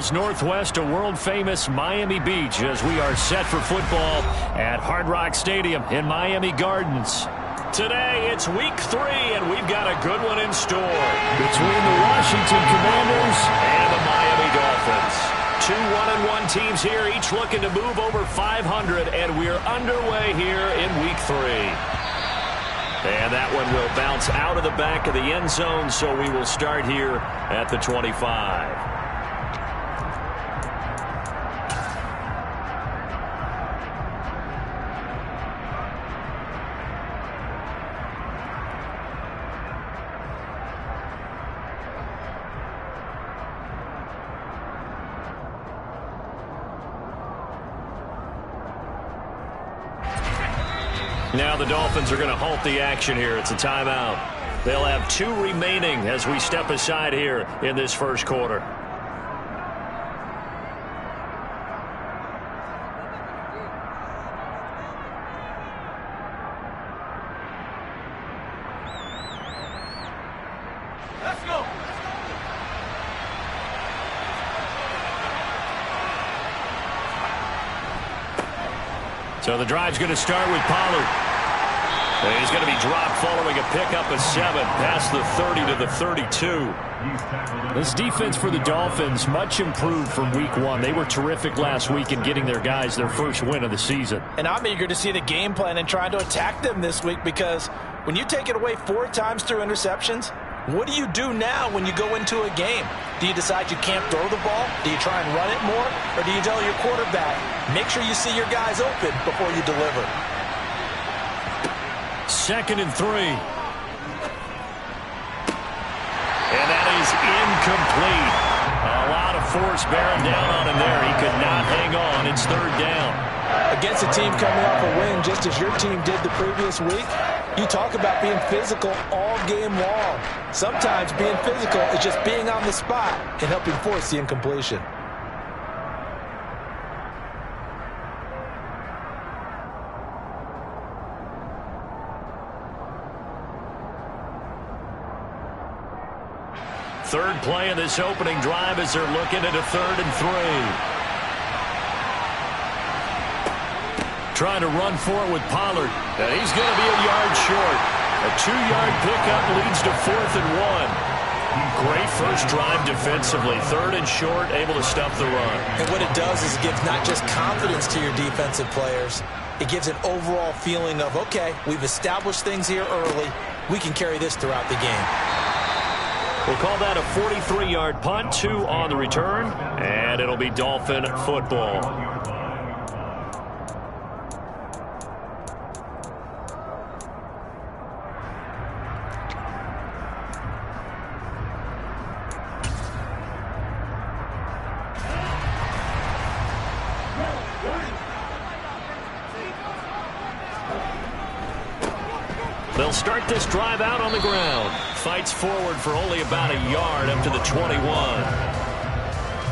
miles northwest of world-famous Miami Beach as we are set for football at Hard Rock Stadium in Miami Gardens. Today, it's week 3, and we've got a good one in store between the Washington Commanders and the Miami Dolphins. Two 1-1 teams here, each looking to move over 500, and we're underway here in week 3. And that one will bounce out of the back of the end zone, so we will start here at the 25. Now the Dolphins are going to halt the action here. It's a timeout. They'll have 2 remaining as we step aside here in this first quarter. Let's go. So the drive's going to start with Pollard. And he's going to be dropped following a pickup of 7 past the 30 to the 32. This defense for the Dolphins much improved from week 1. They were terrific last week in getting their guys their first win of the season. And I'm eager to see the game plan and trying to attack them this week, because when you take it away 4 times through interceptions, what do you do now when you go into a game? Do you decide you can't throw the ball? Do you try and run it more? Or do you tell your quarterback, make sure you see your guys open before you deliver? 2nd and 3. And that is incomplete. A lot of force bearing down on him there. He could not hang on. It's 3rd down. Against a team coming off a win just as your team did the previous week, you talk about being physical all game long. Sometimes being physical is just being on the spot and helping force the incompletion. Third play of this opening drive as they're looking at a 3rd and 3. Trying to run for it with Pollard. And he's going to be a yard short. A 2-yard pickup leads to 4th and 1. Great first drive defensively. 3rd and short, able to stop the run. And what it does is it gives not just confidence to your defensive players, it gives an overall feeling of, okay, we've established things here early. We can carry this throughout the game. We'll call that a 43-yard punt, 2 on the return, and it'll be Dolphin football. They'll start this drive out on the ground. Fights forward for only about a yard up to the 21.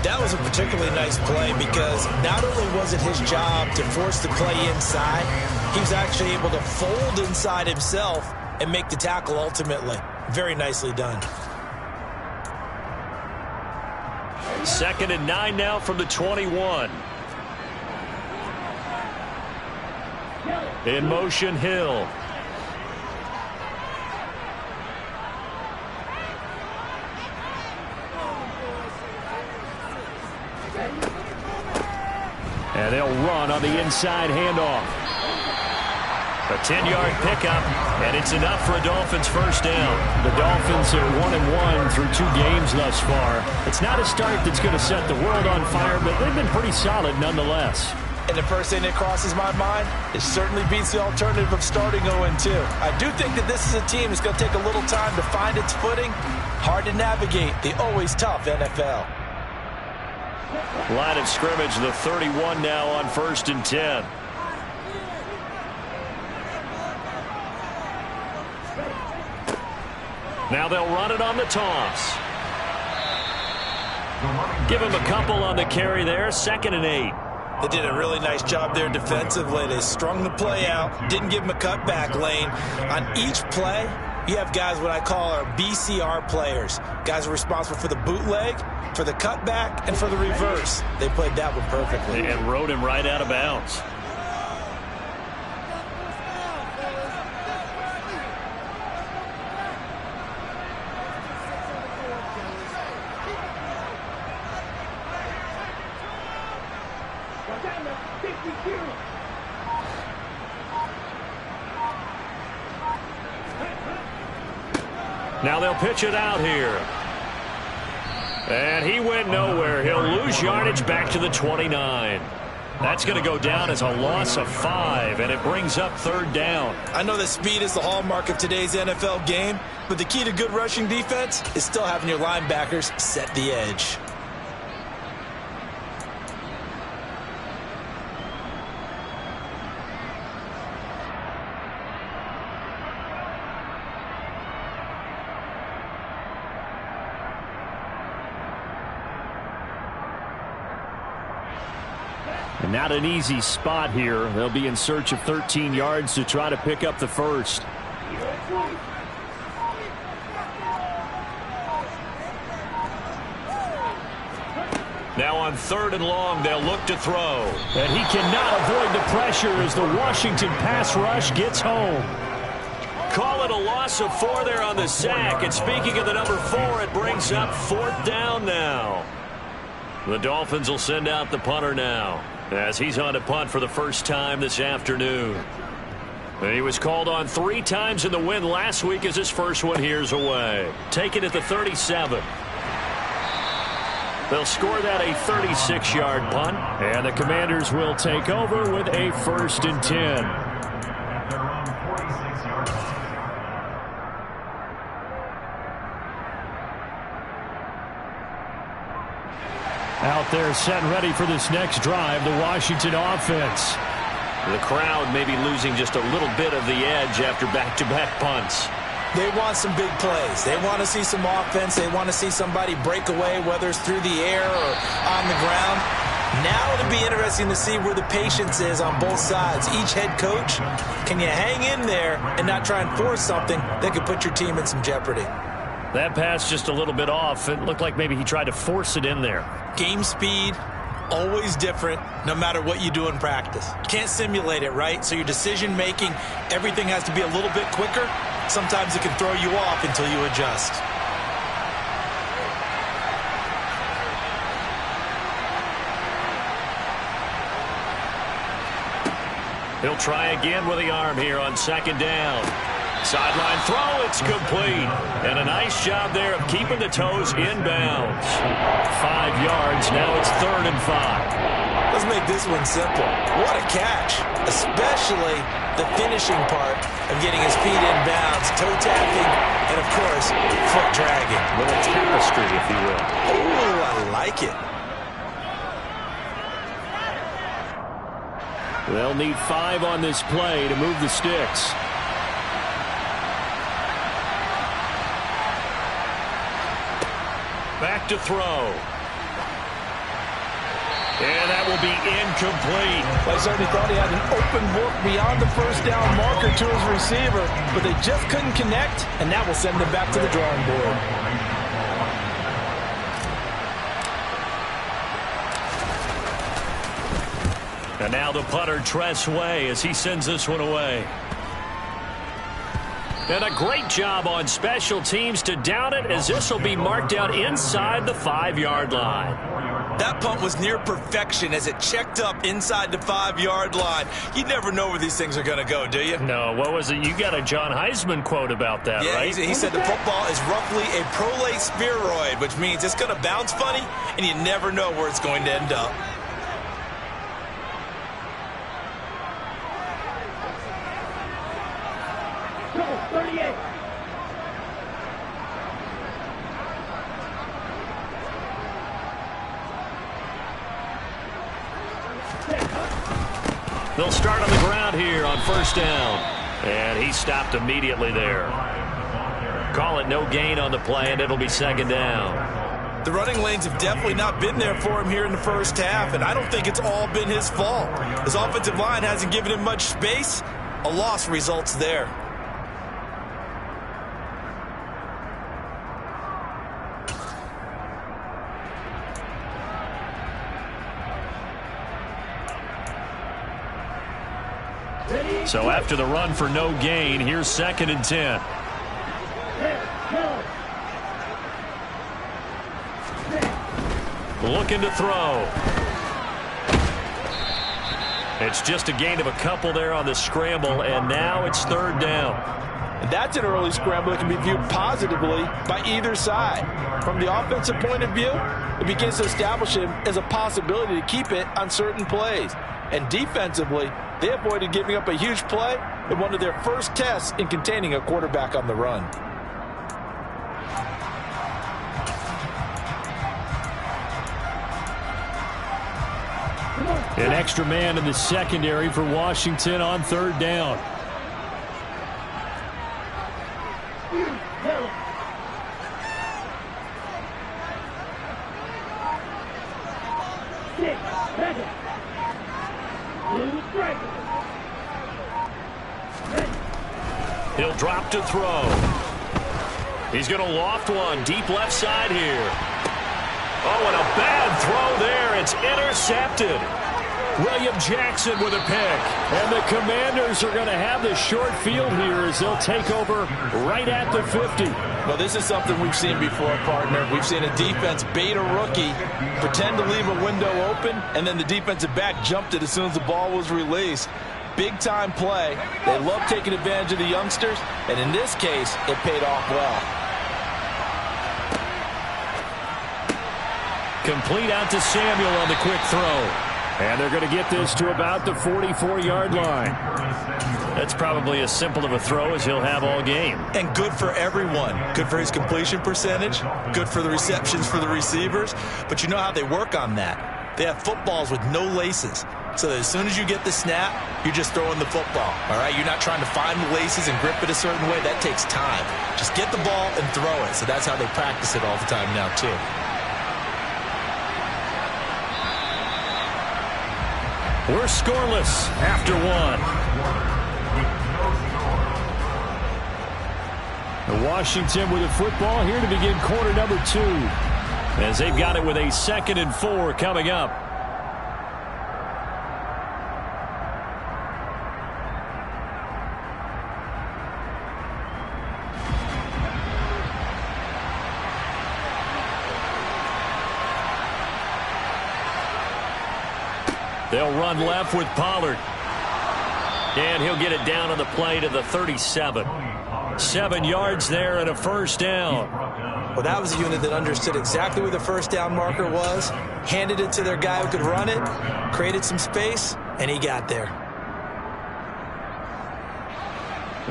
That was a particularly nice play because not only was it his job to force the play inside, he was actually able to fold inside himself and make the tackle ultimately. Very nicely done. 2nd and 9 now from the 21. In motion, Hill. And they'll run on the inside handoff. A 10-yard pickup, and it's enough for a Dolphins first down. The Dolphins are 1-1 through 2 games thus far. It's not a start that's going to set the world on fire, but they've been pretty solid nonetheless. And the first thing that crosses my mind, it certainly beats the alternative of starting 0-2. I do think that this is a team that's going to take a little time to find its footing. Hard to navigate the always tough NFL. Line of scrimmage, the 31 now on 1st and 10. Now they'll run it on the toss. Give him a couple on the carry there. 2nd and 8. They did a really nice job there defensively. They strung the play out, didn't give him a cutback lane. On each play, You have guys what I call our BCR players. Guys are responsible for the bootleg, for the cutback, and for the reverse. They played that one perfectly. And rode him right out of bounds. Now they'll pitch it out here. And he went nowhere. He'll lose yardage back to the 29. That's going to go down as a loss of 5, and it brings up 3rd down. I know that speed is the hallmark of today's NFL game, but the key to good rushing defense is still having your linebackers set the edge. And not an easy spot here. They'll be in search of 13 yards to try to pick up the first. Now on 3rd and long, they'll look to throw. And he cannot avoid the pressure as the Washington pass rush gets home. Call it a loss of 4 there on the sack. And speaking of the number 4, it brings up 4th down now. The Dolphins will send out the punter now, as he's on to punt for the first time this afternoon. And he was called on 3 times in the win last week as his first one here's away. Taken at the 37. They'll score that a 36-yard punt, and the Commanders will take over with a 1st and 10. Out there set and ready for this next drive, the Washington offense. The crowd may be losing just a little bit of the edge after back-to-back punts. They want some big plays. They want to see some offense. They want to see somebody break away, whether it's through the air or on the ground. Now it'll be interesting to see where the patience is on both sides. Each head coach, can you hang in there and not try and force something that could put your team in some jeopardy? That pass just a little bit off. It looked like maybe he tried to force it in there. Game speed, always different, no matter what you do in practice. Can't simulate it, right? So your decision making, everything has to be a little bit quicker. Sometimes it can throw you off until you adjust. He'll try again with the arm here on 2nd down. Sideline throw, it's complete. And a nice job there of keeping the toes inbounds. 5 yards, now it's 3rd and 5. Let's make this one simple. What a catch, especially the finishing part of getting his feet inbounds, toe tapping, and of course, foot dragging. A little tapestry, if you will. Oh, I like it. They'll need 5 on this play to move the sticks. Back to throw. And that will be incomplete. I certainly thought he had an open look beyond the first down marker to his receiver, but they just couldn't connect, and that will send them back to the drawing board. And now the punter, Tress Way, as he sends this one away. And a great job on special teams to down it, as this will be marked out inside the 5-yard line. That punt was near perfection as it checked up inside the 5-yard line. You never know where these things are going to go, do you? No, what was it? You got a John Heisman quote about that, yeah, right? He said the football is roughly a prolate spheroid, which means it's going to bounce funny, and you never know where it's going to end up. They'll start on the ground here on 1st down. And he stopped immediately there. Call it no gain on the play, and it'll be 2nd down. The running lanes have definitely not been there for him here in the first half, and I don't think it's all been his fault. His offensive line hasn't given him much space. A loss results there. So after the run for no gain, here's 2nd and 10. Looking to throw. It's just a gain of a couple there on the scramble, and now it's 3rd down. And that's an early scramble that can be viewed positively by either side. From the offensive point of view, it begins to establish him as a possibility to keep it on certain plays. And defensively, they avoided giving up a huge play in one of their first tests in containing a quarterback on the run. An extra man in the secondary for Washington on 3rd down. He'll drop to throw. He's going to loft one deep left side here. Oh, and a bad throw there. It's intercepted. William Jackson with a pick. And the Commanders are going to have the short field here as they'll take over right at the 50. Well, this is something we've seen before, partner. We've seen a defense bait a rookie, pretend to leave a window open, and then the defensive back jumped it as soon as the ball was released. Big-time play. They love taking advantage of the youngsters, and in this case, it paid off well. Complete out to Samuel on the quick throw. And they're going to get this to about the 44-yard line. That's probably as simple of a throw as he'll have all game. And good for everyone. Good for his completion percentage. Good for the receptions for the receivers. But you know how they work on that. They have footballs with no laces. So that as soon as you get the snap, you're just throwing the football. All right? You're not trying to find the laces and grip it a certain way. That takes time. Just get the ball and throw it. So that's how they practice it all the time now, too. We're scoreless after one. The Washington with the football here to begin quarter number 2. As they've got it with a 2nd and 4 coming up. They'll run left with Pollard. And he'll get it down on the play to the 37. 7 yards there and a 1st down. Well, that was a unit that understood exactly where the 1st down marker was, handed it to their guy who could run it, created some space, and he got there.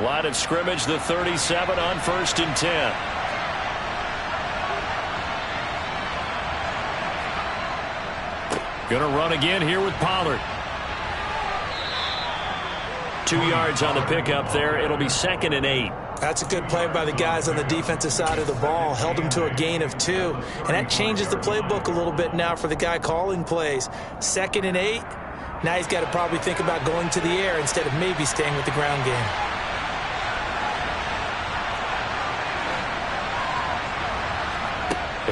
Line of scrimmage, the 37 on 1st and 10. Going to run again here with Pollard. 2 yards on the pickup there. It'll be 2nd and 8. That's a good play by the guys on the defensive side of the ball. Held him to a gain of 2. And that changes the playbook a little bit now for the guy calling plays. 2nd and 8. Now he's got to probably think about going to the air instead of maybe staying with the ground game.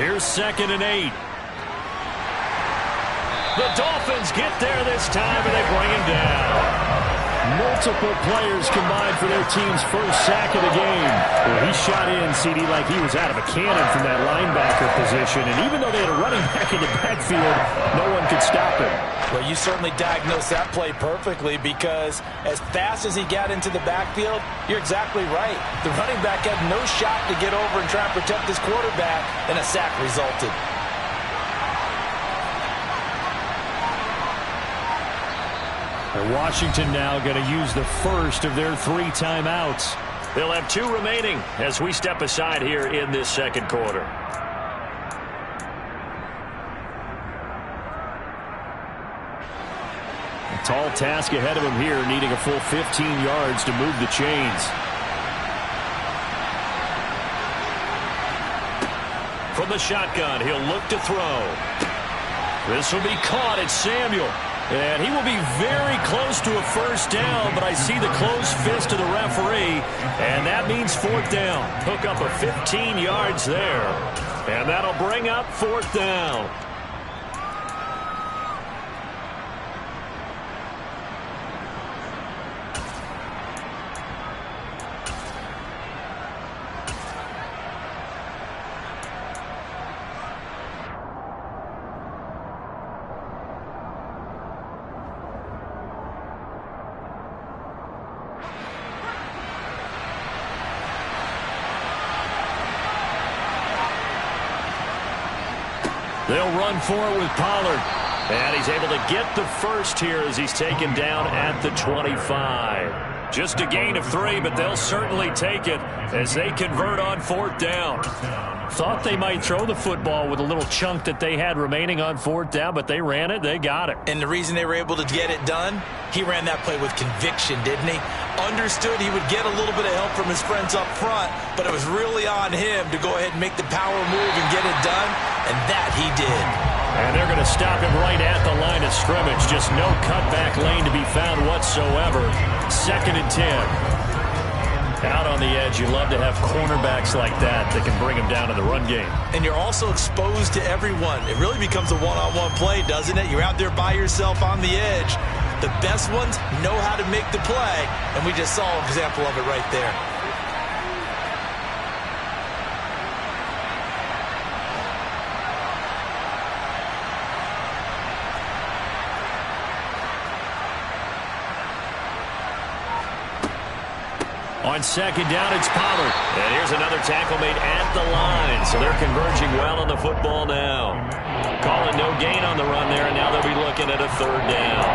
Here's 2nd and 8. The Dolphins get there this time, and they bring him down. Multiple players combined for their team's first sack of the game. Well, he shot in, CD, like he was out of a cannon from that linebacker position. And even though they had a running back in the backfield, no one could stop him. Well, you certainly diagnosed that play perfectly because as fast as he got into the backfield, you're exactly right. The running back had no shot to get over and try and protect his quarterback, and a sack resulted. And Washington now going to use the first of their 3 timeouts. They'll have 2 remaining as we step aside here in this 2nd quarter. A tall task ahead of him here, needing a full 15 yards to move the chains. From the shotgun, he'll look to throw. This will be caught. It's Samuel. And he will be very close to a 1st down, but I see the closed fist of the referee, and that means 4th down. Hook up a 15 yards there, and that'll bring up 4th down. They'll run for it with Pollard. And he's able to get the first here as he's taken down at the 25. Just a gain of 3, but they'll certainly take it as they convert on 4th down. Thought they might throw the football with a little chunk that they had remaining on 4th down, but they ran it. They got it. And the reason they were able to get it done, he ran that play with conviction, didn't he? Understood he would get a little bit of help from his friends up front, but it was really on him to go ahead and make the power move and get it done, and that he did. And they're going to stop him right at the line of scrimmage. Just no cutback lane to be found whatsoever. 2nd and 10. Out on the edge, you love to have cornerbacks like that can bring them down in the run game. And you're also exposed to everyone. It really becomes a one-on-one play, doesn't it? You're out there by yourself on the edge. The best ones know how to make the play, and we just saw an example of it right there. On 2nd down, it's Pollard. And here's another tackle made at the line. So they're converging well on the football now. Calling no gain on the run there, and now they'll be looking at a 3rd down.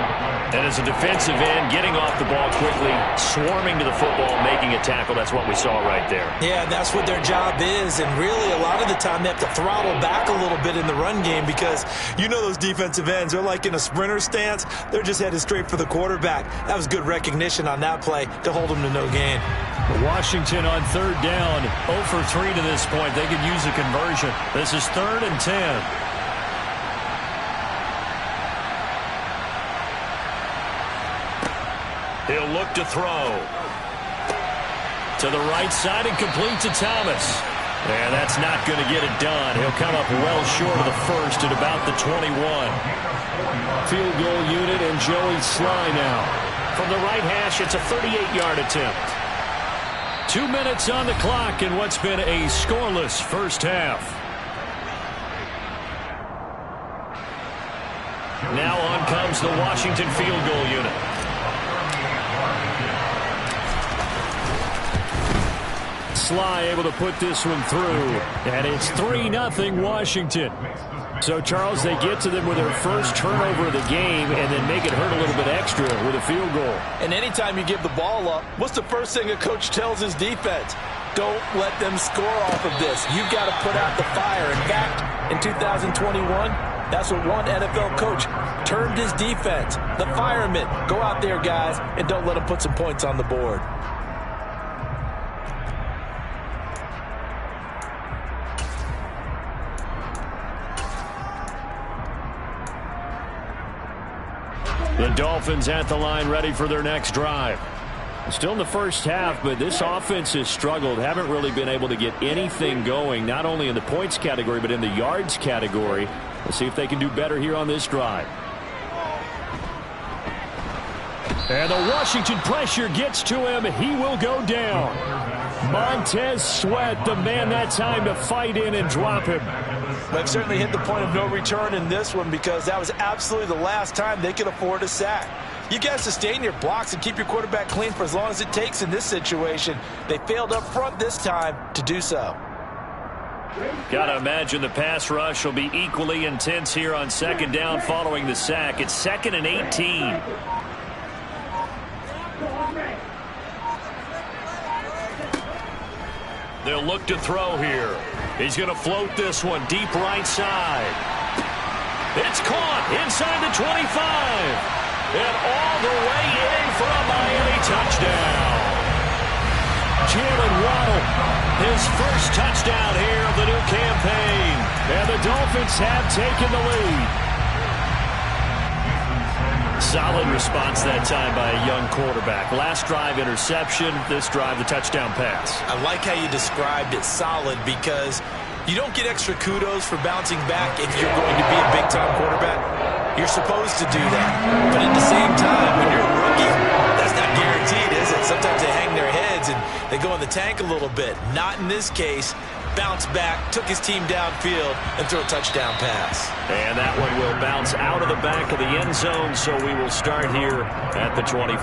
And as a defensive end, getting off the ball quickly, swarming to the football, making a tackle. That's what we saw right there. Yeah, that's what their job is. And really, a lot of the time, they have to throttle back a little bit in the run game because you know those defensive ends, they're like in a sprinter stance. They're just headed straight for the quarterback. That was good recognition on that play to hold them to no gain. Washington on 3rd down, 0 for 3 to this point. They could use a conversion. This is 3rd and 10. He'll look to throw. To the right side and complete to Thomas. And that's not going to get it done. He'll come up well short of the first at about the 21. Field goal unit and Joey Sly now. From the right hash, it's a 38-yard attempt. 2 minutes on the clock in what's been a scoreless first half. Now on comes the Washington field goal unit. Sly able to put this one through, and it's 3-0 Washington. So, Charles, they get to them with their first turnover of the game and then make it hurt a little bit extra with a field goal. And anytime you give the ball up, what's the first thing a coach tells his defense? Don't let them score off of this. You've got to put out the fire. In fact, in 2021, that's what one NFL coach termed his defense. The firemen. Go out there, guys, and don't let them put some points on the board. The Dolphins at the line ready for their next drive. Still in the first half, but this offense has struggled. Haven't really been able to get anything going, not only in the points category, but in the yards category. Let's see if they can do better here on this drive. And the Washington pressure gets to him. He will go down. Montez Sweat, the man that time to fight in and drop him. They've certainly hit the point of no return in this one because that was absolutely the last time they could afford a sack. You got to sustain your blocks and keep your quarterback clean for as long as it takes in this situation. They failed up front this time to do so. Got to imagine the pass rush will be equally intense here on 2nd down following the sack. It's 2nd and 18. They'll look to throw here. He's going to float this one deep right side. It's caught inside the 25. And all the way in for a Miami touchdown. Jalen Waddle, his first touchdown here of the new campaign. And the Dolphins have taken the lead. Solid response that time by a young quarterback. Last drive, interception. This drive, the touchdown pass. I like how you described it solid because you don't get extra kudos for bouncing back if you're going to be a big-time quarterback. You're supposed to do that. But at the same time, when you're a rookie, that's not guaranteed, is it? Sometimes they hang their heads and they go in the tank a little bit. Not in this case. Bounce back, took his team downfield, and threw a touchdown pass. And that one will bounce out of the back of the end zone, so we will start here at the 25.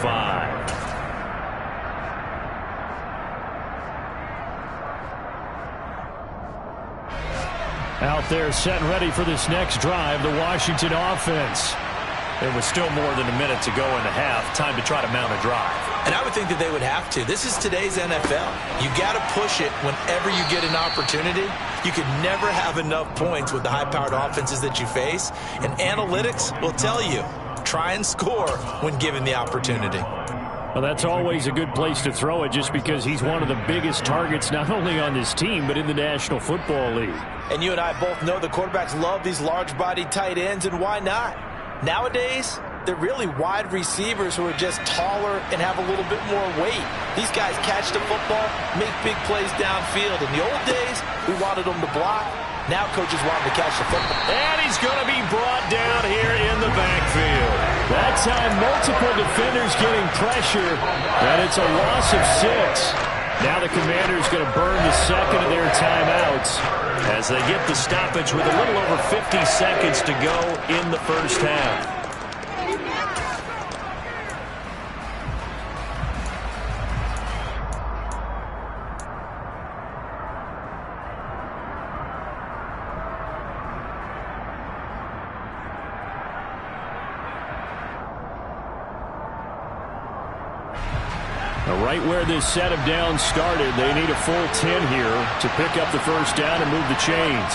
Out there set and ready for this next drive, the Washington offense. There was still more than a minute to go in the half. Time to try to mount a drive. And I would think that they would have to. This is today's NFL. You got to push it whenever you get an opportunity. You can never have enough points with the high-powered offenses that you face. And analytics will tell you, try and score when given the opportunity. Well, that's always a good place to throw it just because he's one of the biggest targets not only on this team but in the National Football League. And you and I both know the quarterbacks love these large-bodied tight ends, and why not? Nowadays, they're really wide receivers who are just taller and have a little bit more weight. These guys catch the football, make big plays downfield. In the old days, we wanted them to block. Now coaches want them to catch the football. And he's going to be brought down here in the backfield. That time, multiple defenders getting pressure, and it's a loss of 6. Now the Commanders going to burn the second of their timeouts as they get the stoppage with a little over 50 seconds to go in the first half. Right where this set of downs started, they need a full 10 here to pick up the first down and move the chains.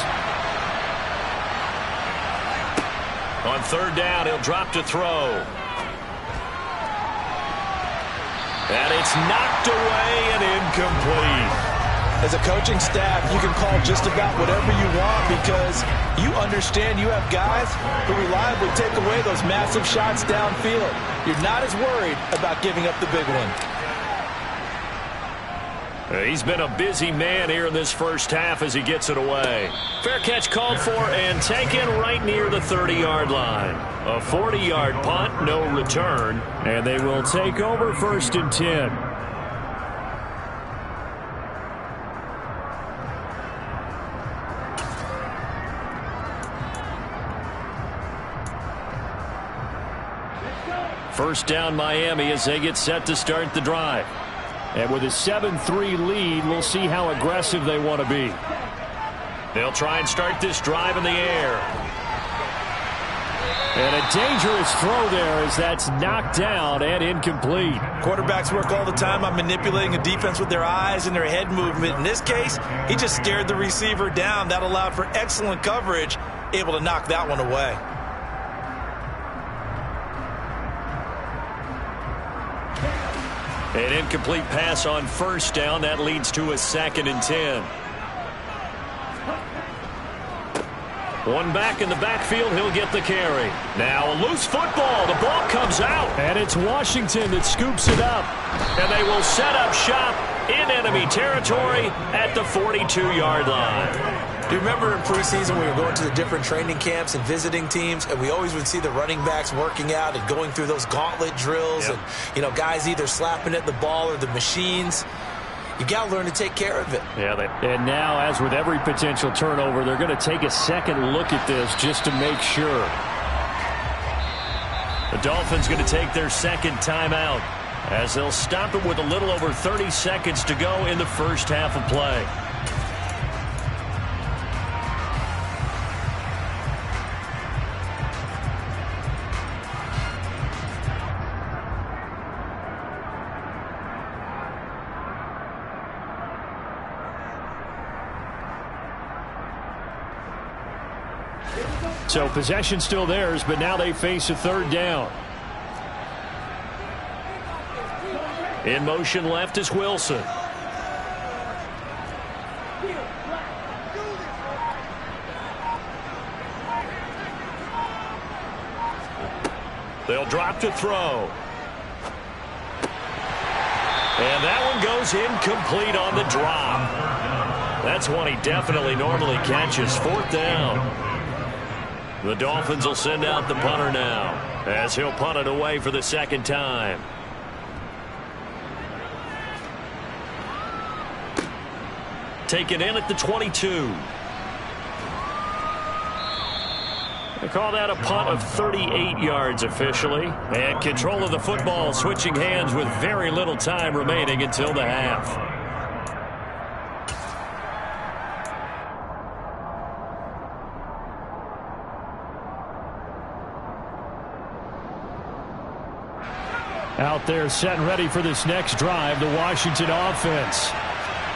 On third down, he'll drop to throw. And it's knocked away and incomplete. As a coaching staff, you can call just about whatever you want because you understand you have guys who reliably take away those massive shots downfield. You're not as worried about giving up the big one. He's been a busy man here in this first half as he gets it away. Fair catch called for and taken right near the 30-yard line. A 40-yard punt, no return, and they will take over first and 10. First down Miami as they get set to start the drive. And with a 7-3 lead, we'll see how aggressive they want to be. They'll try and start this drive in the air. And a dangerous throw there as that's knocked down and incomplete. Quarterbacks work all the time on manipulating a defense with their eyes and their head movement. In this case, he just stared the receiver down. That allowed for excellent coverage, able to knock that one away. An incomplete pass on first down. That leads to a 2nd and 10. One back in the backfield. He'll get the carry. Now a loose football. The ball comes out. And it's Washington that scoops it up. And they will set up shop in enemy territory at the 42-yard line. Do you remember in preseason we were going to the different training camps and visiting teams, and we always would see the running backs working out and going through those gauntlet drills, and, you know, guys either slapping at the ball or the machines. You got to learn to take care of it. Yeah, and now, as with every potential turnover, they're going to take a second look at this just to make sure. The Dolphins going to take their second timeout as they'll stop it with a little over 30 seconds to go in the first half of play. So possession still theirs, but now they face a third down. In motion left is Wilson. They'll drop to throw. And that one goes incomplete on the drop. That's one he definitely normally catches. 4th down. The Dolphins will send out the punter now as he'll punt it away for the second time. Taken in at the 22. They call that a punt of 38 yards officially. And control of the football switching hands with very little time remaining until the half. Out there set and ready for this next drive, the Washington offense.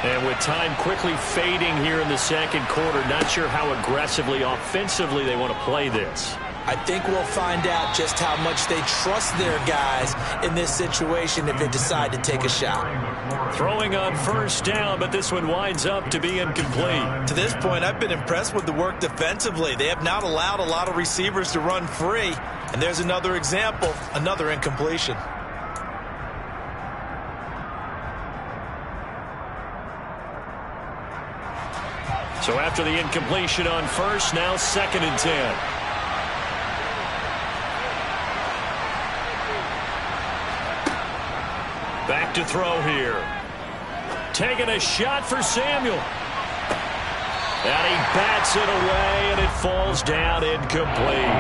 And with time quickly fading here in the second quarter, not sure how aggressively, offensively they want to play this. I think we'll find out just how much they trust their guys in this situation if they decide to take a shot. Throwing on first down, but this one winds up to be incomplete. To this point, I've been impressed with the work defensively. They have not allowed a lot of receivers to run free. And there's another example, another incompletion. So after the incompletion on first, now 2nd and 10. Back to throw here. Taking a shot for Samuel. And he bats it away, and it falls down incomplete.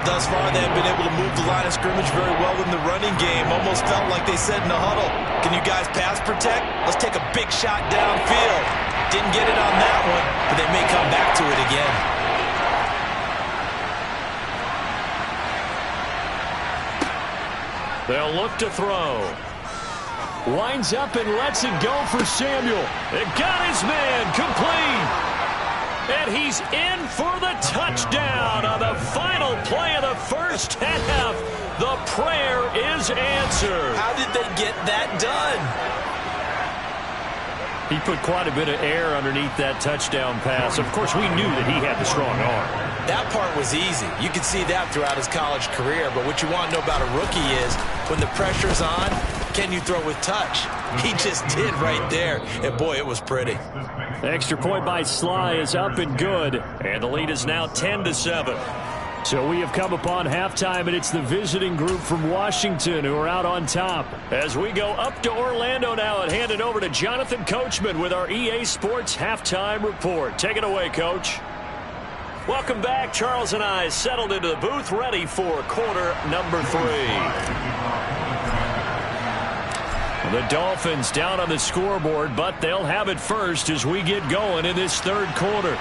Thus far, they have been able to move the line of scrimmage very well in the running game. Almost felt like they said in the huddle, can you guys pass protect? Let's take a big shot downfield. Didn't get it on that one, but they may come back to it again. They'll look to throw. Winds up and lets it go for Samuel. It got his man complete. And he's in for the touchdown on the final play of the first half. The prayer is answered. How did they get that done? He put quite a bit of air underneath that touchdown pass. Of course, we knew that he had the strong arm. That part was easy. You could see that throughout his college career. But what you want to know about a rookie is when the pressure's on, can you throw with touch? He just did right there. And, boy, it was pretty. Extra point by Sly is up and good. And the lead is now 10-7. So we have come upon halftime, and it's the visiting group from Washington who are out on top. As we go up to Orlando now and hand it over to Jonathan Coachman with our EA Sports Halftime Report. Take it away, Coach. Welcome back. Charles and I settled into the booth, ready for quarter number 3. The Dolphins down on the scoreboard, but they'll have it first as we get going in this third quarter.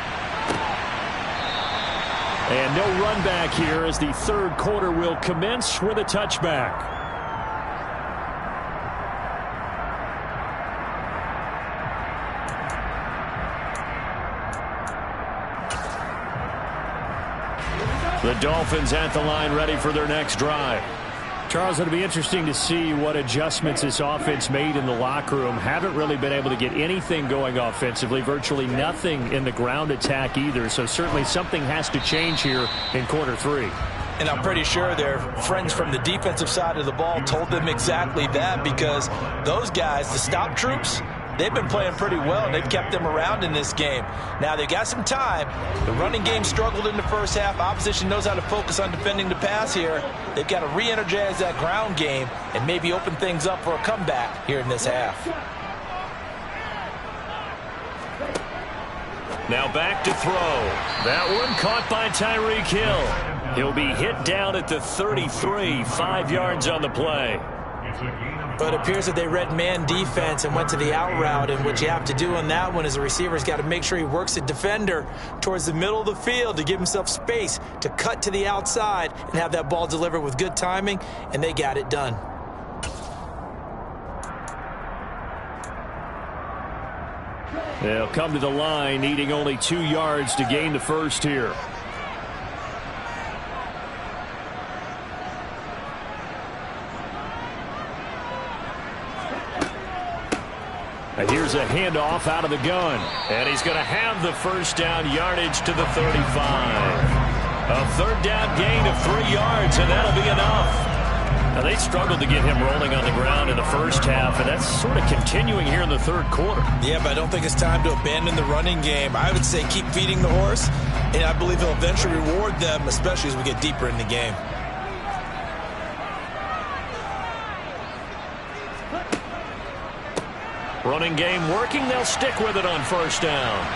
And no run back here as the third quarter will commence with a touchback. The Dolphins at the line ready for their next drive. Charles, it'll be interesting to see what adjustments this offense made in the locker room. Haven't really been able to get anything going offensively, virtually nothing in the ground attack either. So certainly something has to change here in quarter 3. And I'm pretty sure their friends from the defensive side of the ball told them exactly that, because those guys, the stop troops, they've been playing pretty well, and they've kept them around in this game. Now, they've got some time. The running game struggled in the first half. Opposition knows how to focus on defending the pass here. They've got to re-energize that ground game and maybe open things up for a comeback here in this half. Now back to throw. That one caught by Tyreek Hill. He'll be hit down at the 33, 5 yards on the play. But it appears that they read man defense and went to the out route, and what you have to do on that one is the receiver's got to make sure he works the defender towards the middle of the field to give himself space to cut to the outside and have that ball delivered with good timing, and they got it done. They'll come to the line needing only 2 yards to gain the first here. And here's a handoff out of the gun. And he's going to have the first down yardage to the 35. A third down gain of 3 yards, and that'll be enough. Now, they struggled to get him rolling on the ground in the first half, and that's sort of continuing here in the third quarter. Yeah, but I don't think it's time to abandon the running game. I would say keep feeding the horse, and I believe he'll eventually reward them, especially as we get deeper in the game. Running game working. They'll stick with it on first down.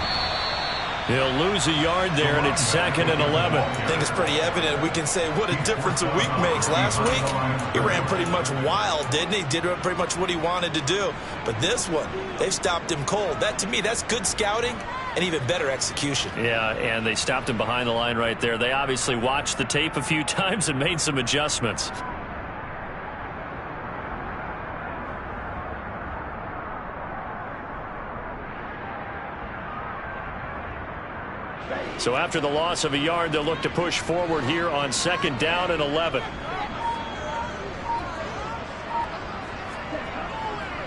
He'll lose a yard there, and it's 2nd and 11. I think it's pretty evident. We can say what a difference a week makes. Last week, he ran pretty much wild, didn't he? Did pretty much what he wanted to do. But this one, they've stopped him cold. That, to me, that's good scouting and even better execution. Yeah, and they stopped him behind the line right there. They obviously watched the tape a few times and made some adjustments. So after the loss of a yard, they'll look to push forward here on 2nd down and 11.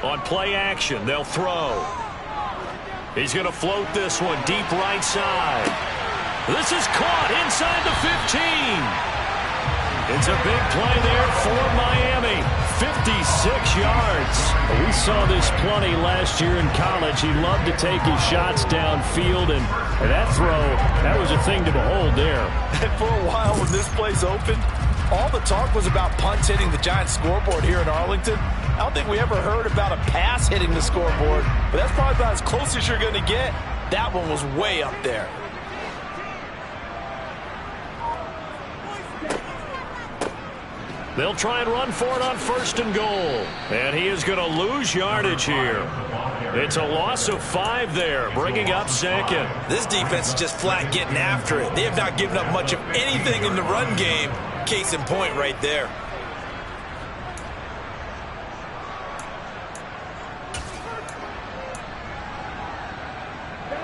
On play action, they'll throw. He's going to float this one deep right side. This is caught inside the 15. It's a big play there for Miami. 56 yards. We saw this plenty last year in college. He loved to take his shots downfield, and that throw, that was a thing to behold there. And for a while when this place opened, all the talk was about punts hitting the Giants scoreboard here in Arlington. I don't think we ever heard about a pass hitting the scoreboard, but that's probably about as close as you're going to get. That one was way up there. They'll try and run for it on 1st and goal. And he is going to lose yardage here. It's a loss of 5 there, bringing up 2nd. This defense is just flat getting after it. They have not given up much of anything in the run game. Case in point right there.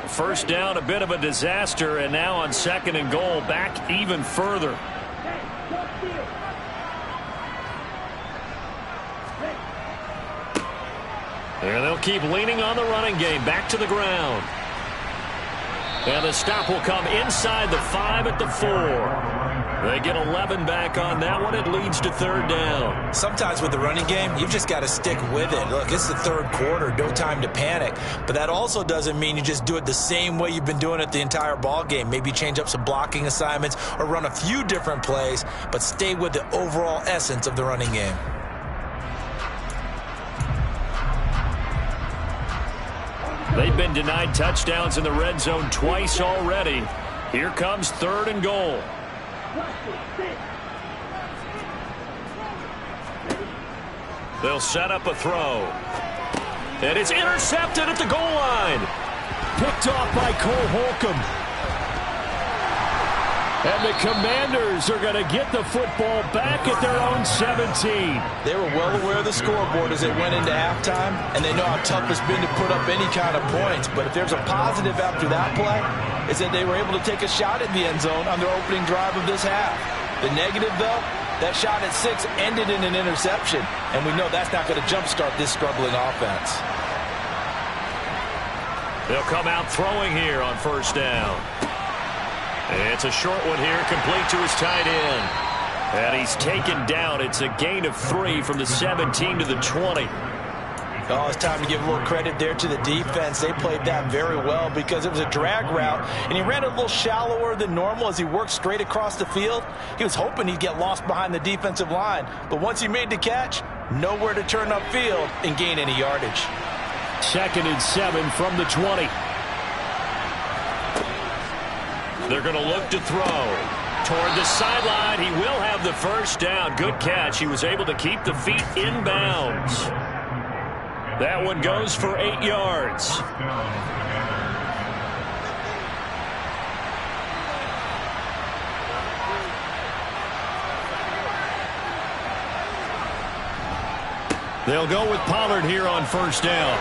First down, a bit of a disaster, and now on 2nd and goal, back even further. And they'll keep leaning on the running game. Back to the ground. And the stop will come inside the 5 at the 4. They get 11 back on that one. It leads to 3rd down. Sometimes with the running game, you've just got to stick with it. Look, it's the 3rd quarter. No time to panic. But that also doesn't mean you just do it the same way you've been doing it the entire ball game. Maybe change up some blocking assignments or run a few different plays, but stay with the overall essence of the running game. They've been denied touchdowns in the red zone twice already. Here comes 3rd and goal. They'll set up a throw. And it's intercepted at the goal line. Picked off by Cole Holcomb. And the Commanders are going to get the football back at their own 17. They were well aware of the scoreboard as they went into halftime, and they know how tough it's been to put up any kind of points. But if there's a positive after that play, it's that they were able to take a shot at the end zone on their opening drive of this half. The negative, though, that shot at 6 ended in an interception, and we know that's not going to jumpstart this struggling offense. They'll come out throwing here on 1st down. It's a short one here, complete to his tight end. And he's taken down. It's a gain of 3 from the 17 to the 20. Oh, it's time to give a little credit there to the defense. They played that very well because it was a drag route, and he ran a little shallower than normal as he worked straight across the field. He was hoping he'd get lost behind the defensive line, but once he made the catch, nowhere to turn upfield and gain any yardage. 2nd and 7 from the 20. They're going to look to throw. Toward the sideline, he will have the 1st down. Good catch. He was able to keep the feet in bounds. That one goes for 8 yards. They'll go with Pollard here on 1st down.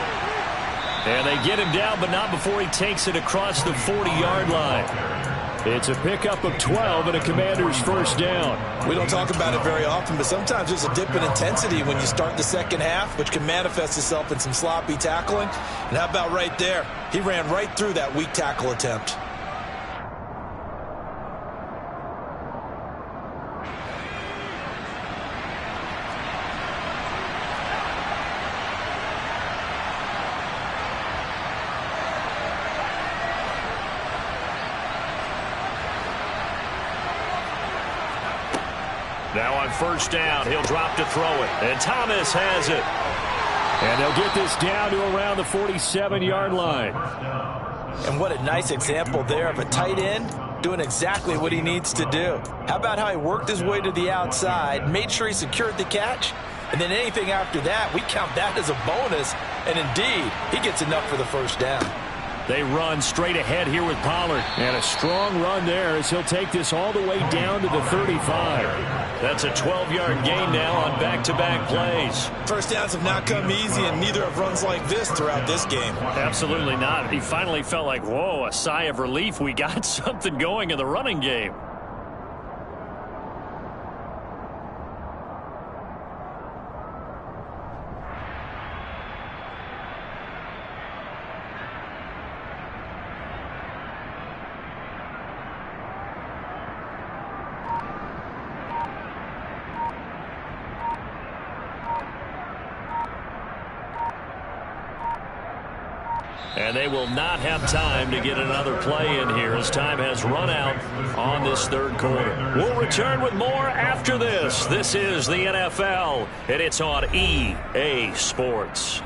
And they get him down, but not before he takes it across the 40-yard line. It's a pickup of 12 and a Commander's 1st down. We don't talk about it very often, but sometimes there's a dip in intensity when you start the second half, which can manifest itself in some sloppy tackling. And how about right there? He ran right through that weak tackle attempt. Now on 1st down, he'll drop to throw it. And Thomas has it. And they'll get this down to around the 47-yard line. And what a nice example there of a tight end doing exactly what he needs to do. How about how he worked his way to the outside, made sure he secured the catch, and then anything after that, we count that as a bonus. And indeed, he gets enough for the 1st down. They run straight ahead here with Pollard. And a strong run there as he'll take this all the way down to the 35. That's a 12-yard gain now on back-to-back plays. First downs have not come easy, and neither have runs like this throughout this game. Absolutely not. He finally felt like, whoa, a sigh of relief. We got something going in the running game. And they will not have time to get another play in here as time has run out on this third quarter. We'll return with more after this. This is the NFL, and it's on EA Sports.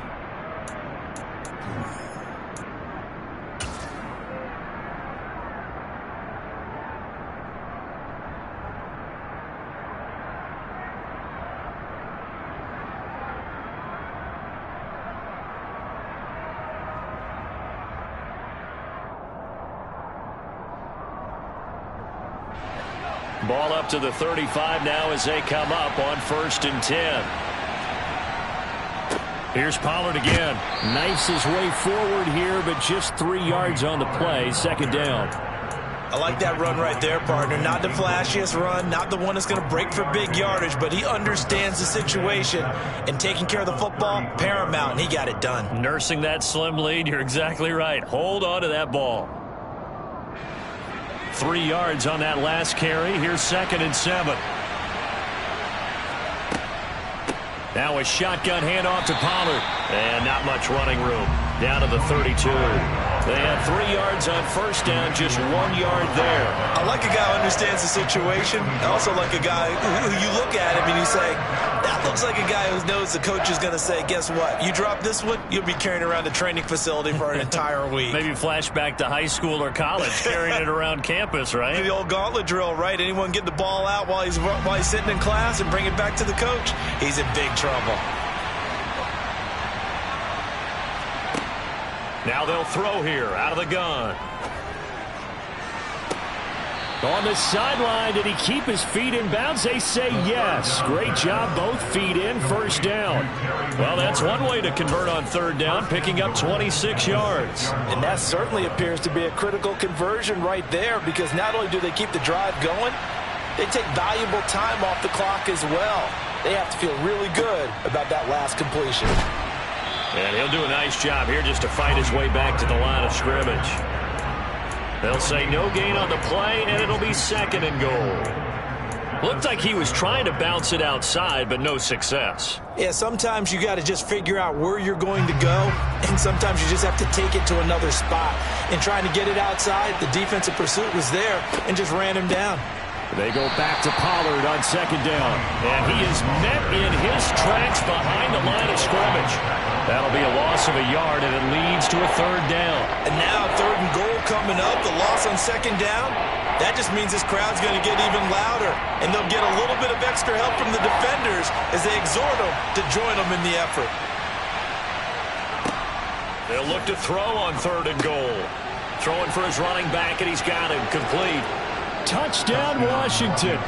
Ball up to the 35 now as they come up on 1st and 10. Here's Pollard again. Knifes his way forward here, but just 3 yards on the play. 2nd down. I like that run right there, partner. Not the flashiest run, not the one that's going to break for big yardage, but he understands the situation, and taking care of the football, paramount, and he got it done. Nursing that slim lead, you're exactly right. Hold on to that ball. 3 yards on that last carry. Here's 2nd and 7. Now a shotgun handoff to Pollard. And not much running room. Down to the 32. They had 3 yards on 1st down, just 1 yard there. I like a guy who understands the situation. I also like a guy who you look at him and you say, that looks like a guy who knows the coach is going to say, guess what? You drop this one, you'll be carrying around the training facility for an entire week. Maybe flashback to high school or college, carrying it around campus, right? The old gauntlet drill, right? Anyone get the ball out while he's sitting in class and bring it back to the coach? He's in big trouble. Now they'll throw here out of the gun. On the sideline, did he keep his feet in bounds? They say yes. Great job, both feet in, 1st down. Well, that's one way to convert on 3rd down, picking up 26 yards. And that certainly appears to be a critical conversion right there, because not only do they keep the drive going, they take valuable time off the clock as well. They have to feel really good about that last completion. And he'll do a nice job here just to fight his way back to the line of scrimmage. They'll say no gain on the play, and it'll be 2nd and goal. Looked like he was trying to bounce it outside, but no success. Yeah, sometimes you got to just figure out where you're going to go, and sometimes you just have to take it to another spot. And trying to get it outside, the defensive pursuit was there and just ran him down. They go back to Pollard on 2nd down. And he is met in his tracks behind the line of scrimmage. That'll be a loss of a yard, and it leads to a 3rd down. And now 3rd and goal coming up. The loss on 2nd down. That just means this crowd's going to get even louder. And they'll get a little bit of extra help from the defenders as they exhort them to join them in the effort. They'll look to throw on 3rd and goal. Throwing for his running back, and he's got him complete. Touchdown, Washington.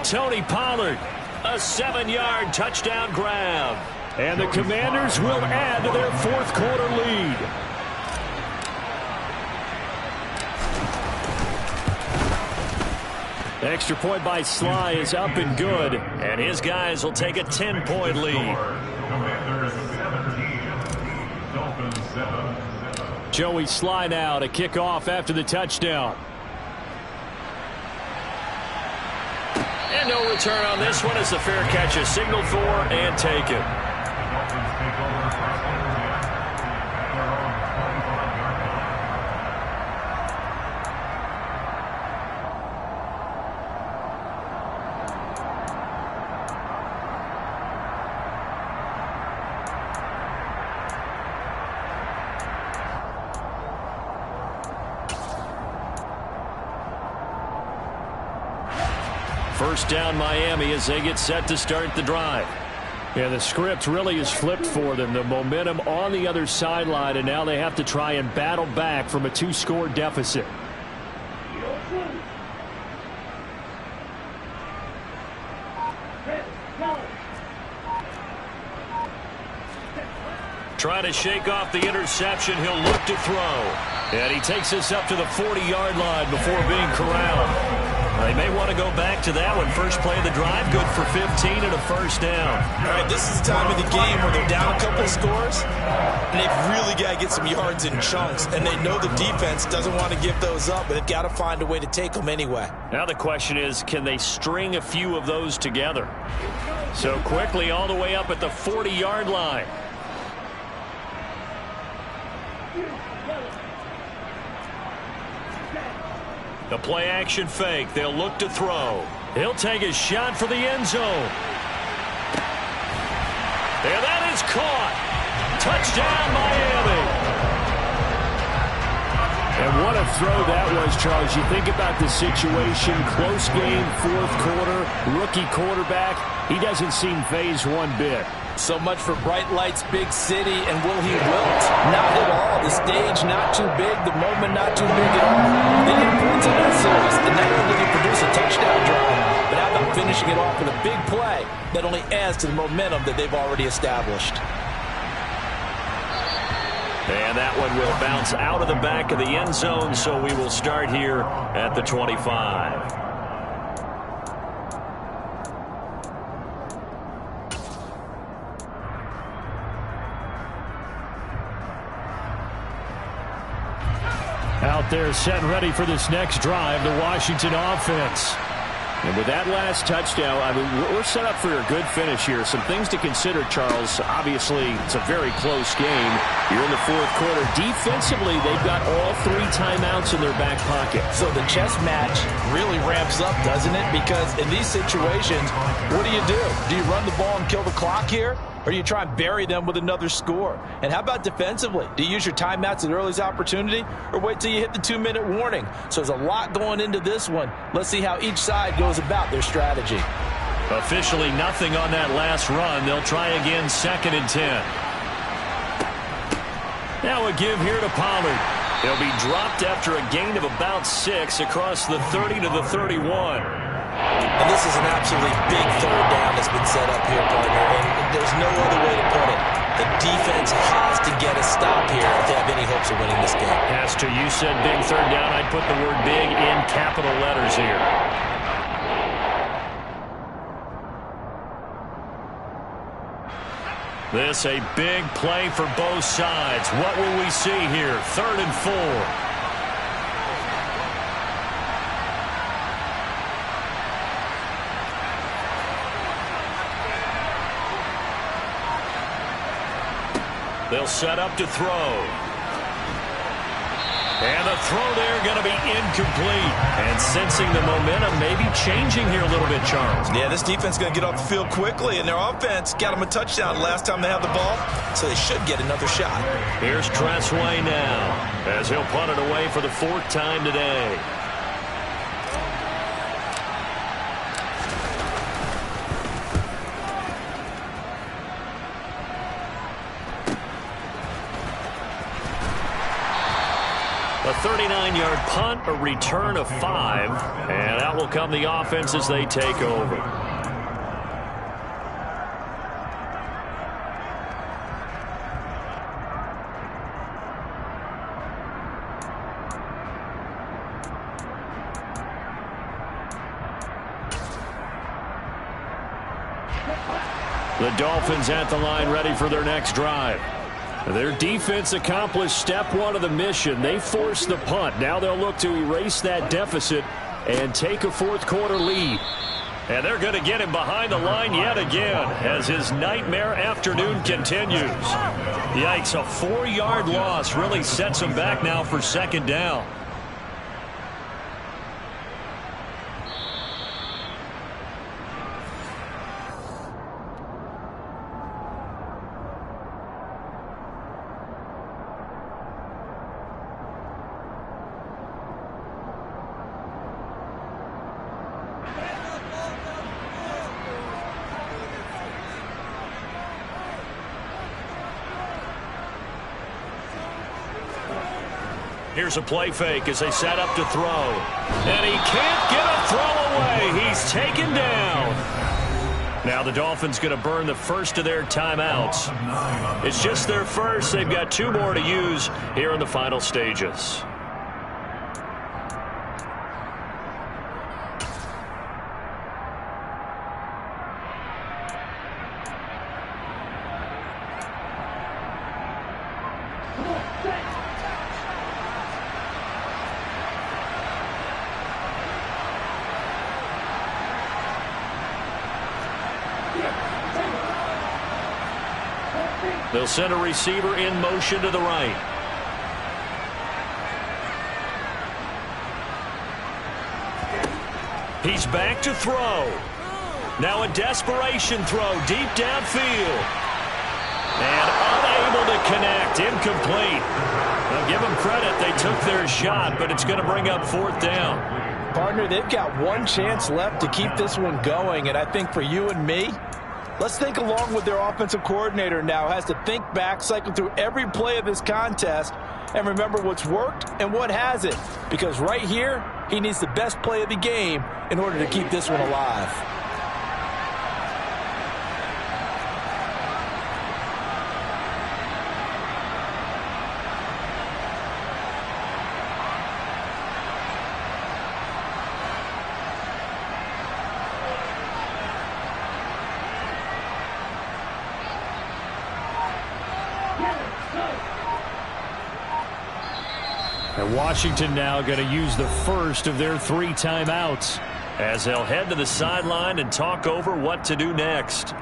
Tony Pollard, a 7-yard touchdown grab. And the Commanders will add to their 4th quarter lead. Extra point by Sly is up and good. And his guys will take a 10-point lead. Joey Sly now to kick off after the touchdown. And no return on this one as the fair catch is signaled for and taken. First down Miami as they get set to start the drive. Yeah, the script really is flipped for them. The momentum on the other sideline, and now they have to try and battle back from a 2-score deficit. Trying to shake off the interception. He'll look to throw. And he takes this up to the 40-yard line before being corralled. They may want to go back to that one. First play of the drive, good for 15 and a first down. All right, this is the time of the game where they're down a couple of scores, and they've really got to get some yards in chunks, and they know the defense doesn't want to give those up, but they've got to find a way to take them anyway. Now the question is, can they string a few of those together? So quickly all the way up at the 40-yard line. The play-action fake. They'll look to throw. He'll take a shot for the end zone. And that is caught. Touchdown, Miami. And what a throw that was, Charles. You think about the situation. Close game, fourth quarter. Rookie quarterback. He doesn't seem fazed one bit. So much for bright lights, big city, and will he wilt? Not at all. The stage not too big, the moment not too big at all. They need points in that series, and not only did he produce a touchdown drive, but how about finishing it off with a big play that only adds to the momentum that they've already established. And that one will bounce out of the back of the end zone, so we will start here at the 25. Out there set and ready for this next drive, the Washington offense. And with that last touchdown, I mean, we're set up for a good finish here. Some things to consider, Charles. Obviously, it's a very close game. You're in the fourth quarter. Defensively, they've got all 3 timeouts in their back pocket. So the chess match really ramps up, doesn't it? Because in these situations, what do? Do you run the ball and kill the clock here? Or do you try and bury them with another score? And how about defensively? Do you use your timeouts at earliest opportunity or wait till you hit the 2-minute warning? So there's a lot going into this one. Let's see how each side goes about their strategy. Officially nothing on that last run. They'll try again, 2nd and 10. Now a give here to Pollard. He'll be dropped after a gain of about 6 across the 30 to the 31. And this is an absolutely big third down that's been set up here, partner, and there's no other way to put it. The defense has to get a stop here if they have any hopes of winning this game. Has to. You said big third down. I'd put the word big in capital letters here. This a big play for both sides. What will we see here? 3rd and 4. They'll set up to throw. And the throw there going to be incomplete. And sensing the momentum maybe changing here a little bit, Charles. Yeah, this defense is going to get off the field quickly, and their offense got them a touchdown last time they had the ball, so they should get another shot. Here's Tressway now as he'll punt it away for the 4th time today. A 39-yard punt, a return of 5, and out will come the offense as they take over. The Dolphins at the line ready for their next drive. Their defense accomplished step 1 of the mission. They forced the punt. Now they'll look to erase that deficit and take a fourth quarter lead. And they're going to get him behind the line yet again as his nightmare afternoon continues. Yikes, a 4-yard loss really sets him back now for second down. Here's a play fake as they set up to throw. And he can't get a throw away. He's taken down. Now the Dolphins going to burn the first of their timeouts. It's just their first. They've got 2 more to use here in the final stages. They'll send a receiver in motion to the right. He's back to throw. Now a desperation throw deep downfield. And unable to connect. Incomplete. Now give them credit. They took their shot, but it's going to bring up 4th down. Partner, they've got 1 chance left to keep this one going, and I think for you and me, let's think along with their offensive coordinator now. Has to think back, cycle through every play of this contest, and remember what's worked and what hasn't. Because right here, he needs the best play of the game in order to keep this one alive. And Washington now going to use the first of their 3 timeouts as they'll head to the sideline and talk over what to do next.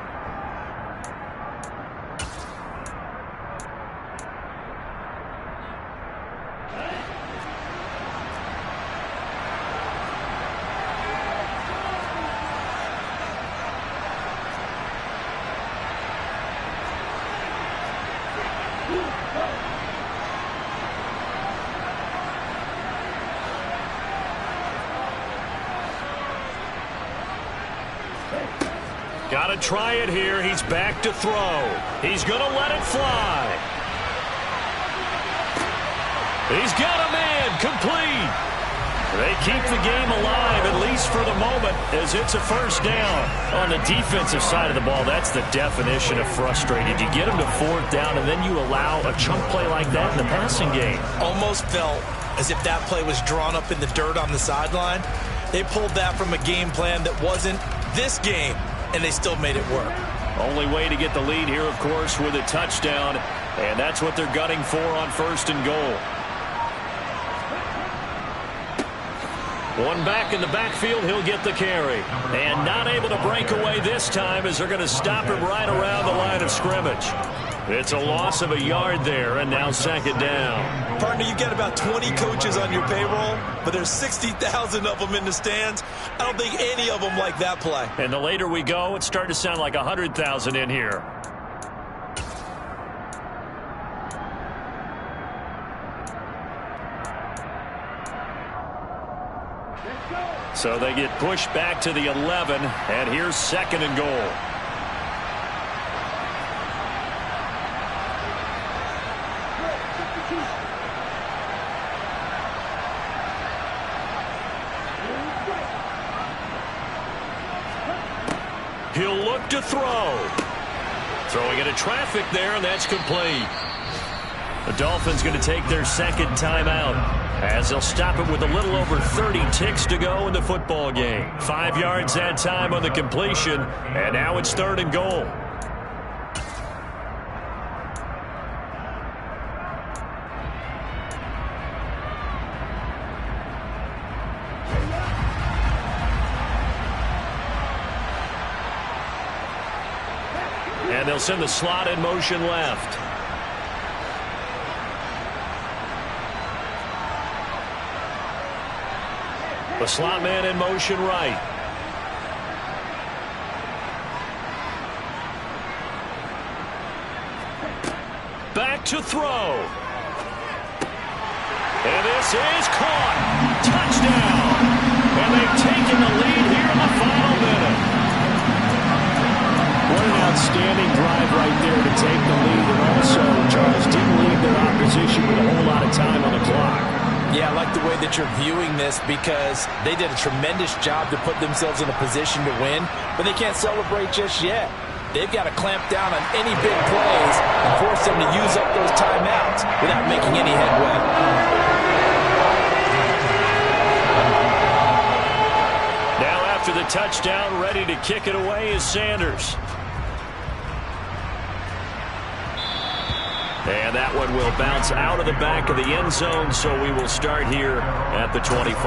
Got to try it here. He's back to throw. He's going to let it fly. He's got a man. Complete. They keep the game alive, at least for the moment, as it's a first down. On the defensive side of the ball, that's the definition of frustrated. You get them to 4th down, and then you allow a chunk play like that in the passing game. Almost felt as if that play was drawn up in the dirt on the sideline. They pulled that from a game plan that wasn't this game, and they still made it work. Only way to get the lead here, of course, with a touchdown, and that's what they're gunning for on 1st and goal. One back in the backfield, he'll get the carry. And not able to break away this time as they're going to stop him right around the line of scrimmage. It's a loss of a yard there, and now 2nd down. Partner, you get about 20 coaches on your payroll, but there's 60,000 of them in the stands. I don't think any of them like that play. And the later we go, it's starting to sound like 100,000 in here. So they get pushed back to the 11, and here's 2nd and goal. He'll look to throw. Throwing into traffic there, and that's complete. The Dolphins going to take their 2nd timeout as they'll stop it with a little over 30 ticks to go in the football game. 5 yards that time on the completion, and now it's 3rd and goal. And they'll send the slot in motion left. The slot man in motion right. Back to throw. And this is caught. Touchdown. And they've taken the lead here in the final minute. What an outstanding drive right there to take the lead. And also, Charles didn't leave their opposition with a whole lot of time on the clock. that you're viewing this because they did a tremendous job to put themselves in a position to win, but they can't celebrate just yet. They've got to clamp down on any big plays and force them to use up those timeouts without making any headway. Now after the touchdown, ready to kick it away is Sanders. And that one will bounce out of the back of the end zone, so we will start here at the 25.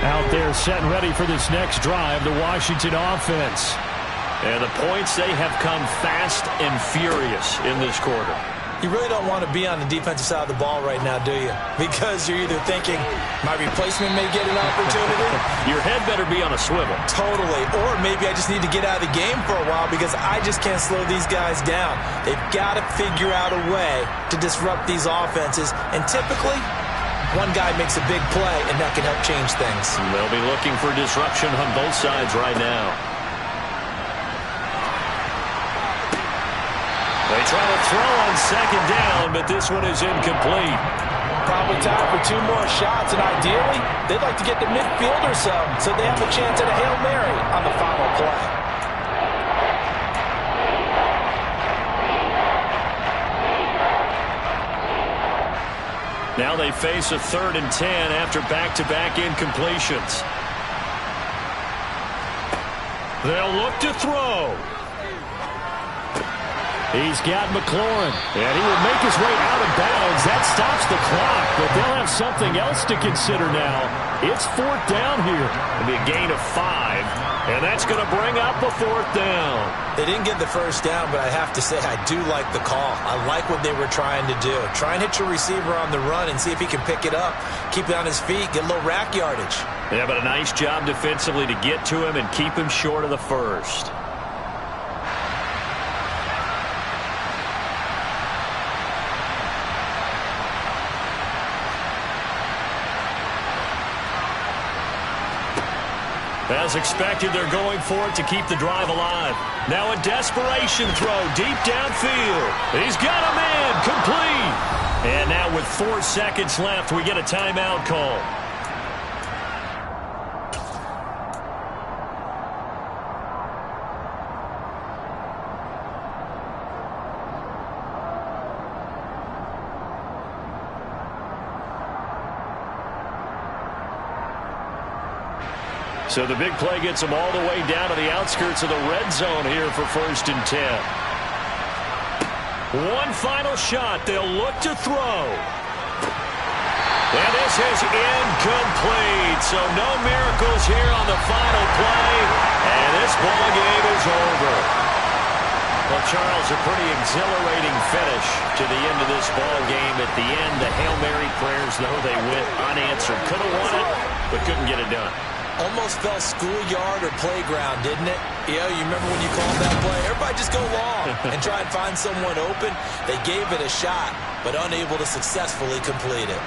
Out there set and ready for this next drive, the Washington offense. And the points, they have come fast and furious in this quarter. You really don't want to be on the defensive side of the ball right now, do you? Because you're either thinking, my replacement may get an opportunity. Your head better be on a swivel. Totally. Or maybe I just need to get out of the game for a while because I just can't slow these guys down. They've got to figure out a way to disrupt these offenses. And typically, one guy makes a big play, and that can help change things. They'll be looking for disruption on both sides right now. They try to throw on second down, but this one is incomplete. Probably time for 2 more shots, and ideally, they'd like to get to midfield or so they have a chance at a Hail Mary on the final play. Now they face a 3rd and 10 after back-to-back incompletions. They'll look to throw. He's got McLaurin, and he will make his way out of bounds. That stops the clock, but they'll have something else to consider now. It's 4th down here. It'll be a gain of 5, and that's going to bring up a 4th down. They didn't get the first down, but I have to say I do like the call. I like what they were trying to do. Try and hit your receiver on the run and see if he can pick it up. Keep it on his feet, get a little rack yardage. Yeah, but a nice job defensively to get to him and keep him short of the first. As expected, they're going for it to keep the drive alive. Now a desperation throw deep downfield. He's got a man, complete. And now with 4 seconds left, we get a timeout call. So the big play gets them all the way down to the outskirts of the red zone here for 1st and 10. One final shot. They'll look to throw. And this is incomplete. So no miracles here on the final play. And this ball game is over. Well, Charles, a pretty exhilarating finish to the end of this ball game. At the end, the Hail Mary prayers, though, they went unanswered. Could have won it, but couldn't get it done. Almost felt schoolyard or playground, didn't it? Yeah, you remember when you called that play? Everybody just go long and try and find someone open. They gave it a shot, but unable to successfully complete it.